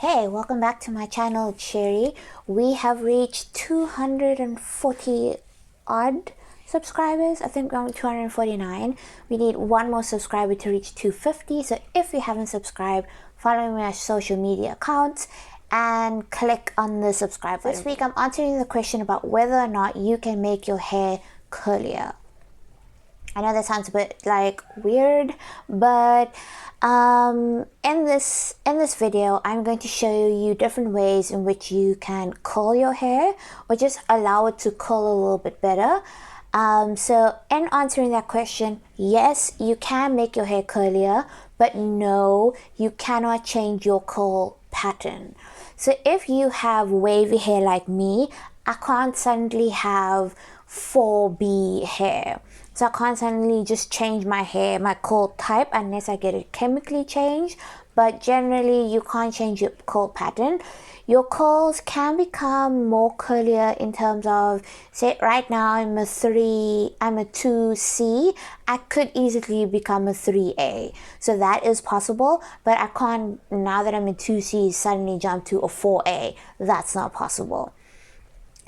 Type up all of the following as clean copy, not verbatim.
Hey, welcome back to my channel, Sheri. We have reached 240 odd subscribers. I think around 249. We need one more subscriber to reach 250. So if you haven't subscribed, follow my social media accounts and click on the subscribe button. This week I'm answering the question about whether or not you can make your hair curlier. I know that sounds a bit like weird, but in this video I'm going to show you different ways in which you can curl your hair or just allow it to curl a little bit better. So in answering that question, yes, you can make your hair curlier, but no, you cannot change your curl pattern. So if you have wavy hair like me, I can't suddenly have 4B hair. So I can't suddenly just change my hair, my curl type, unless I get it chemically changed. But generally, you can't change your curl pattern. Your curls can become more curlier in terms of, say, right now I'm a 2C. I could easily become a 3A. So that is possible, but I can't, now that I'm a 2C, suddenly jump to a 4A. That's not possible.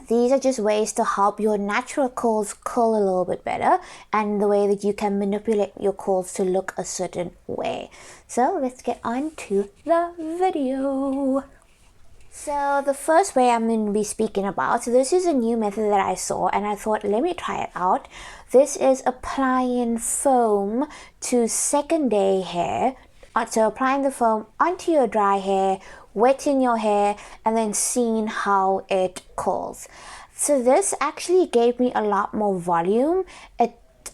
These are just ways to help your natural curls curl a little bit better, and the way that you can manipulate your curls to look a certain way. So let's get on to the video. So the first way I'm going to be speaking about, so this is a new method that I saw and I thought, let me try it out. This is applying foam to second day hair. So applying the foam onto your dry hair, wetting your hair, and then seeing how it curls. So this actually gave me a lot more volume. I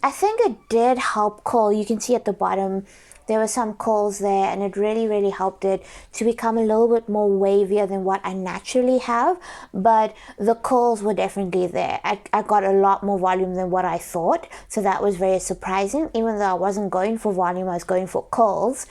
think it did help curl. You can see at the bottom there were some curls there, and it really helped it to become a little bit more wavier than what I naturally have. But the curls were definitely there. I got a lot more volume than what I thought, so that was very surprising. Even though I wasn't going for volume, I was going for curls.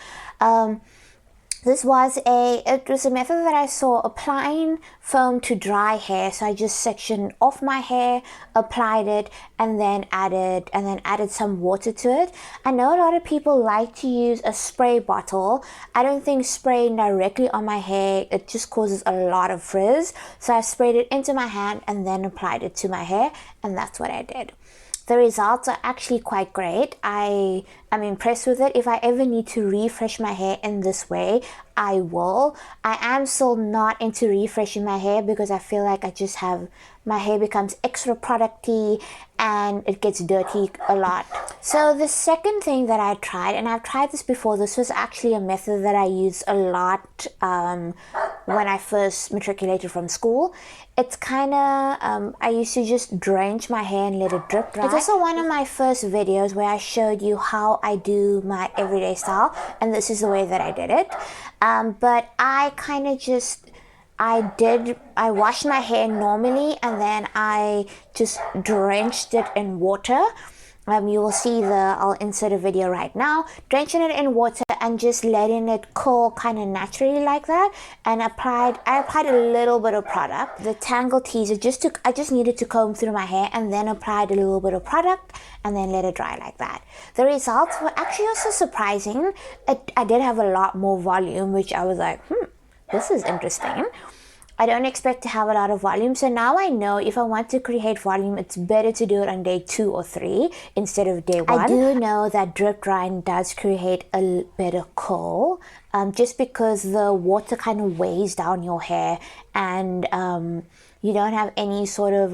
It was a method that I saw applying foam to dry hair. So I just sectioned off my hair, applied it, and then added some water to it. I know a lot of people like to use a spray bottle. I don't think spraying directly on my hair, it just causes a lot of frizz. So I sprayed it into my hand and then applied it to my hair, and that's what I did. The results are actually quite great. I'm impressed with it. If I ever need to refresh my hair in this way, I will. I am still not into refreshing my hair because I feel like my hair becomes extra producty and it gets dirty a lot. So the second thing that I tried, and I've tried this before, this was actually a method that I used a lot when I first matriculated from school. It's kind of, I used to just drench my hair and let it drip dry. It's also one of my first videos where I showed you how I do my everyday style, and this is the way that I did it. But I kind of just, I washed my hair normally, and then I just drenched it in water. You will see I'll insert a video right now, drenching it in water and just letting it curl kind of naturally like that. And I applied a little bit of product. The Tangle Teaser I just needed to comb through my hair and then applied a little bit of product and then let it dry like that. The results were actually also surprising. I did have a lot more volume, which I was like, this is interesting. I don't expect to have a lot of volume, so now I know if I want to create volume, it's better to do it on day 2 or 3 instead of day 1. I do know that drip drying does create a better curl, just because the water kind of weighs down your hair, and you don't have any sort of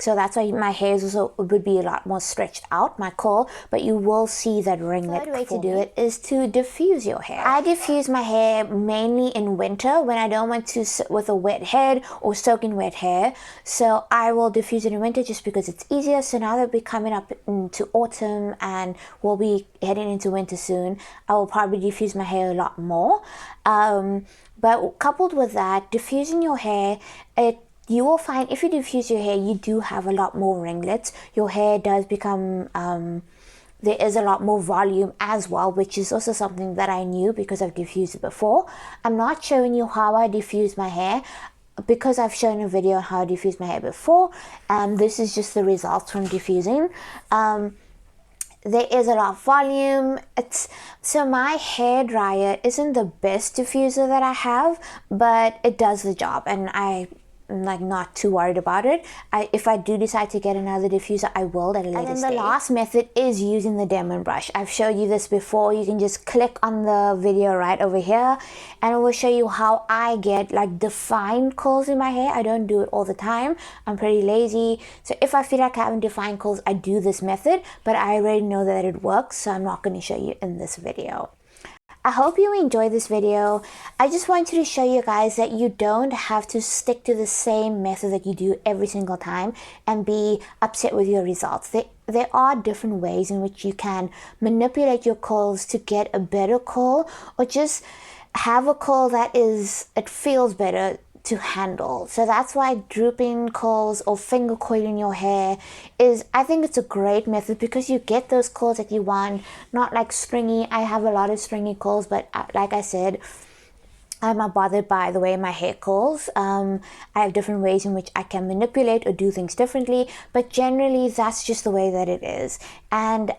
so that's why my hair also would be a lot more stretched out, my curl, but you will see that ringlet. The third way to do it is to diffuse your hair. I diffuse my hair mainly in winter when I don't want to sit with a wet head or soaking wet hair. So I will diffuse it in winter just because it's easier. So now that we're coming up into autumn and we'll be heading into winter soon, I will probably diffuse my hair a lot more. But coupled with that, diffusing your hair, you will find if you diffuse your hair, you do have a lot more ringlets. Your hair does become, there is a lot more volume as well, which is also something that I knew because I've diffused it before. I'm not showing you how I diffuse my hair because I've shown a video on how I diffuse my hair before. This is just the results from diffusing. there is a lot of volume. So my hair dryer isn't the best diffuser that I have, but it does the job, and I'm like not too worried about it. If I do decide to get another diffuser, I will at a later stage. And then the last method is using the Denman brush. I've showed you this before. You can just click on the video right over here and it will show you how I get like defined curls in my hair. I don't do it all the time. I'm pretty lazy. So if I feel like having defined curls, I do this method, but I already know that it works, so I'm not going to show you in this video. I hope you enjoyed this video. I just wanted to show you guys that you don't have to stick to the same method that you do every single time and be upset with your results. There are different ways in which you can manipulate your curls to get a better curl, or just have a curl that it feels better to handle. So that's why drooping curls or finger coiling your hair I think it's a great method, because you get those curls that you want, not like stringy. I have a lot of stringy curls, but like I said, I'm not bothered by the way my hair curls. I have different ways in which I can manipulate or do things differently, but generally that's just the way that it is. And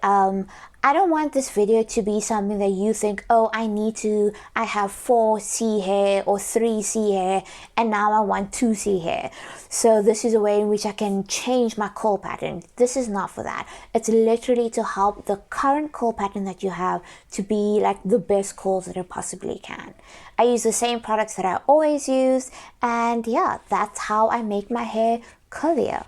I don't want this video to be something that you think, oh, I have 4C hair or 3C hair, and now I want 2C hair. So this is a way in which I can change my curl pattern. This is not for that. It's literally to help the current curl pattern that you have to be like the best curls that it possibly can. I use the same products that I always use, and yeah, that's how I make my hair curlier.